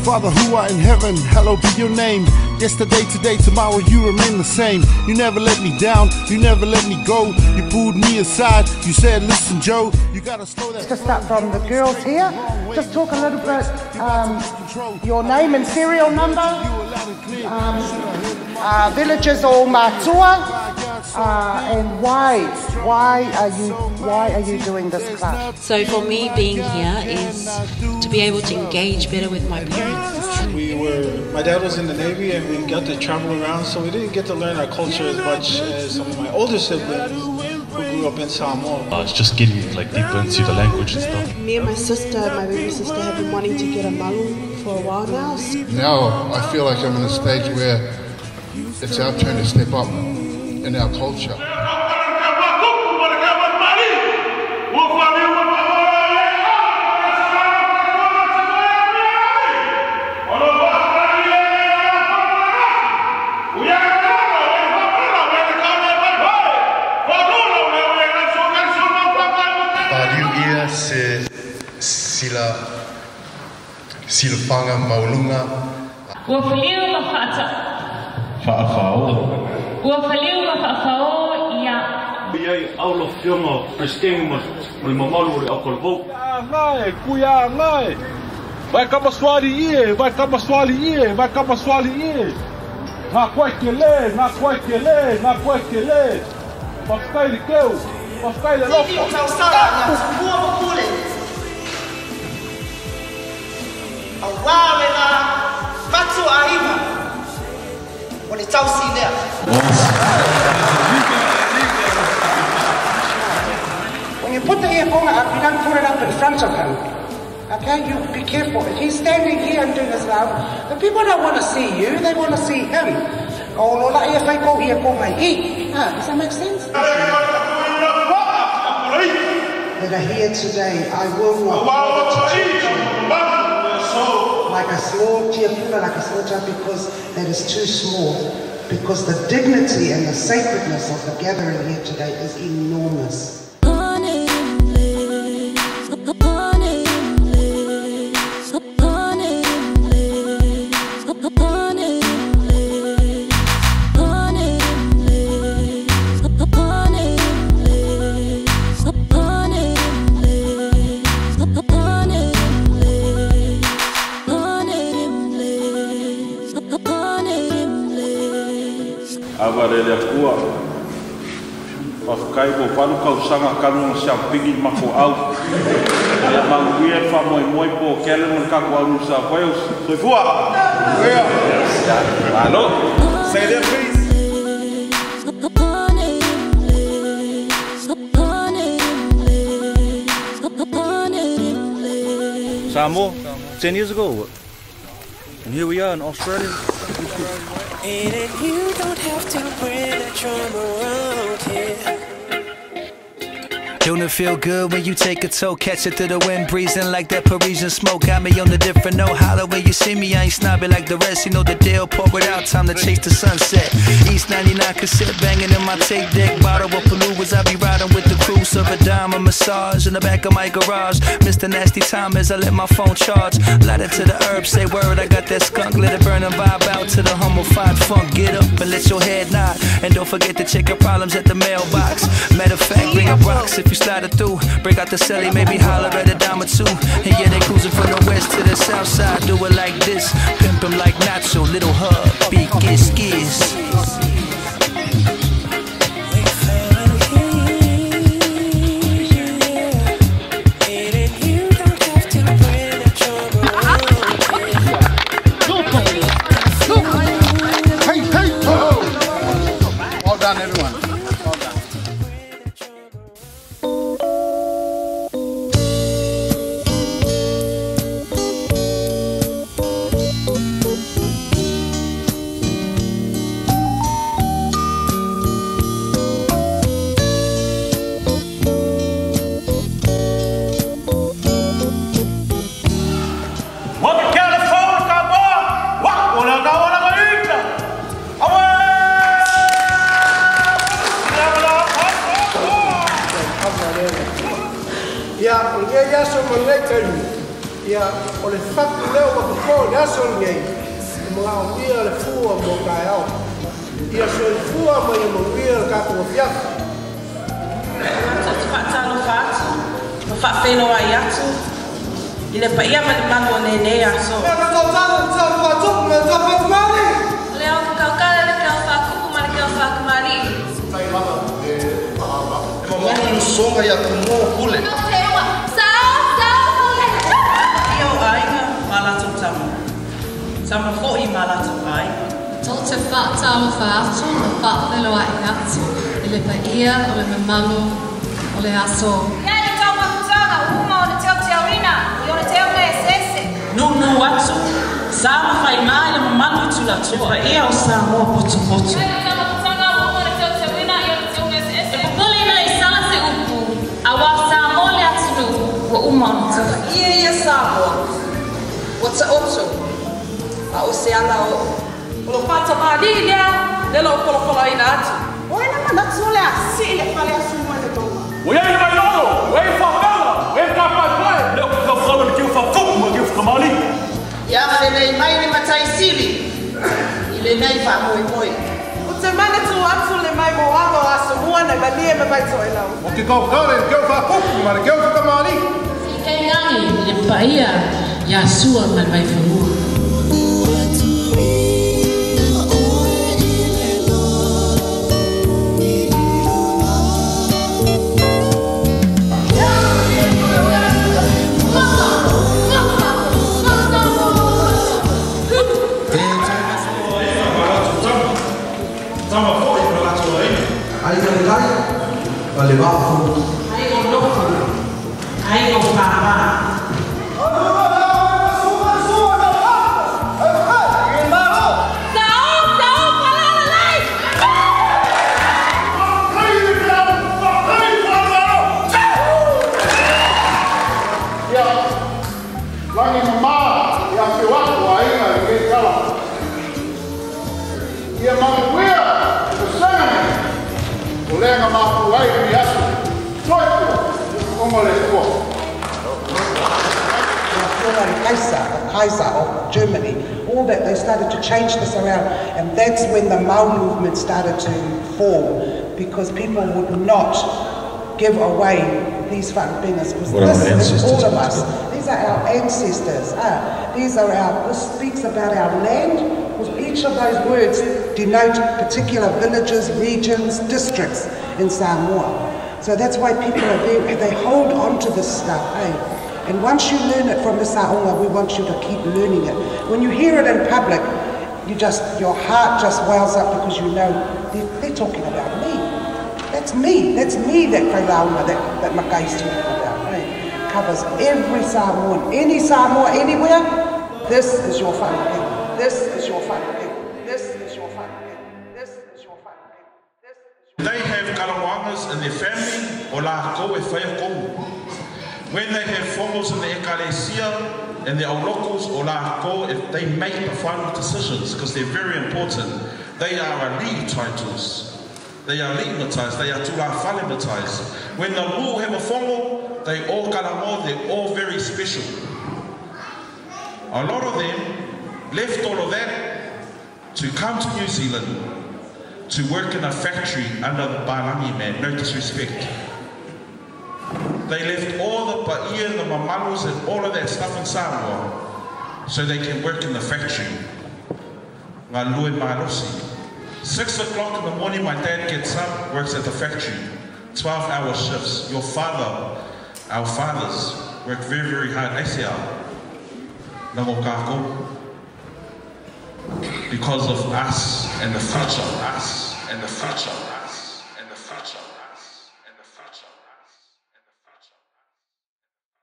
Father who art in heaven, hallowed be your name. Yesterday, today, tomorrow, you remain the same. You never let me down, you never let me go. You pulled me aside, you said, listen Joe, you gotta slow that. Just start from the girls here. Just talk a little bit, your name and serial number, villages or matua, and why are you doing this class? So for me, being here is to be able to engage better with my parents. My dad was in the Navy and we got to travel around, so we didn't get to learn our culture as much as some of my older siblings who grew up in Samoa. It's just getting deeper into the language and stuff. Me and my baby sister, have been wanting to get a malu for a while now. Now I feel like I'm in a stage where it's our turn to step up in our culture. Silfanga maulunga. Ua faliu ma fata. Fa'afao. Ua faliu ma fa'afao ia. Ia aulo fionga presteng mo mamalu o akolvo. Ngai, kuya ngai. Vai kama swali ie, vai kama swali ie, vai kama swali ie. Na kwekele, na kwekele, na kwekele. Paskai likeu, paskai le lopo. Awawena fatu aiga wale tausi lea. When you put the earphone up, you don't put it up in front of him. Okay, you be careful. If he's standing here and doing this now, the people don't want to see you, they want to see him. Oh, no, like if I go here, go my eat. Does that make sense? That are here today, I will not bother to teach you. Like a small tiapuna, like a small child, because that is too small. Because the dignity and the sacredness of the gathering here today is enormous. Avarele akua. Pakai bo panu kau sanga kanu siampigi mako au. Ya manguia fa moi po kele mon ka ko alu sa Wales. So fua. Where? Hello. Say that please. Samoa, 10 years ago. And here we are in Australia. And you don't have to bring that drum around here. Don't it feel good when you take a toe, catch it through the wind, breezing like that Parisian smoke. Got me on the different note. Holler when you see me, I ain't snobby like the rest. You know the deal, pour it out, time to chase the sunset. East 99 cassette banging in my tape deck. Bottle of Paluas, I be riding with the crew. Serve a dime, a massage in the back of my garage. Mr. Nasty Time as I let my phone charge. Light it to the herb, say word, I got that skunk. Let it burn and vibe out to the humble-fied funk. Get up and let your head nod. And don't forget to check your problems at the mailbox. Matter of fact, bring up rocks if you slide it through. Break out the celly, maybe holler at a dime or two. And yeah, they cruising from the west to the south side. Do it like this, pimp him like Nacho. Little hub, big skis. Well done, everyone. tenu. Ia o le whatu leo wa kukō le aso ngei. Mga o ia le fua mo kai au. Ia so le fua mo ia mo ia le kako o fiafu. Tatu whaatalo whaatu. Ma whaafeno ai atu. I le paia ma le mano nene aso. Mea ka tau talo ni tau whaatuku me tau whakumari. Le au kaukale le kau whakuku ma le kau whakumari. Tai mama e whaama. E mamani no songa ia kumo hule. Aiga, malatu tamu. Sama fo'i malatu ai. Tote whaatalo whaatu, whaatelo ai atu. I le paia, o le mamalu, o le aso. Ia le tau makutanga, uma o le teo teawina, i o le teo me sese. Nunu atu, sama whai mai le mamalu tula tua, ia o Samoa potu potu. Ia le tau makutanga, uma o le teo teawina, i o le teo me sese. E pupuli na I sala se upu, a wa Samoa le atinu, wa uma o le tau. Ia Samoa. What's oto? A o se ala o. O lo pata mali lea, le lo kolo ina atu. O ina manatu le a si le pale asu mo le toma. O ia mai lolo, o ia whakala, o ia kapai, leo ka whakala ki uwha fuku ma ki uwha kamali. Ia me nei mai ni matai sili. I le nei wha moi moi. O te mana tu atu le mai mo amo a Samoa na galie me mai toi lau. O ki kaukale ki uwha fuku ma ki uwha kamali. Si kei ngangi, le paia, ia sua mal mai Faiumu. Aiga le kai, wa le wafu. Aiga o lofu, aiga o whaama. Langi mama, ia se wako aiga i ke kala. Ia mamuia, o sangani. O lenga mapu ai ki asu. Toiku, o le kua. Kaiser of Germany, all that, they started to change this around, and that's when the Mau movement started to form, because people would not give away these whakapenas, because this is all of us. These are our ancestors. This speaks about our land, because each of those words denote particular villages, regions, districts in Samoa. So that's why people are there, they hold on to this stuff, And once you learn it from the Saonga, we want you to keep learning it. When you hear it in public, your heart just wells up, because you know they're talking about me. That's me that Faiumu, that Makai's talking about. Covers every Samoan, any Samoa, anywhere. This is your whakapena. This is your whakapena. This is your whakapena. This is your whakapena. They have kalawangas in their family, o la ko e whaiakongu. When they have formals in the ecclesia and the locals or la ko, if they make the final decisions, because they're very important, they are alii titles. They are legimatized, they are tula falimatized. When the rule have a formal, they all kalamo, they're all very special. A lot of them left all of that to come to New Zealand to work in a factory under the Balangi man, no disrespect. They left all the paia and the mamalus and all of that stuff in Samoa so they can work in the factory. Ngā lue marosi. 6 o'clock in the morning, my dad gets up, works at the factory. 12-hour shifts. Your father, our fathers, work very, very hard. Because of us and the future. Us and the future.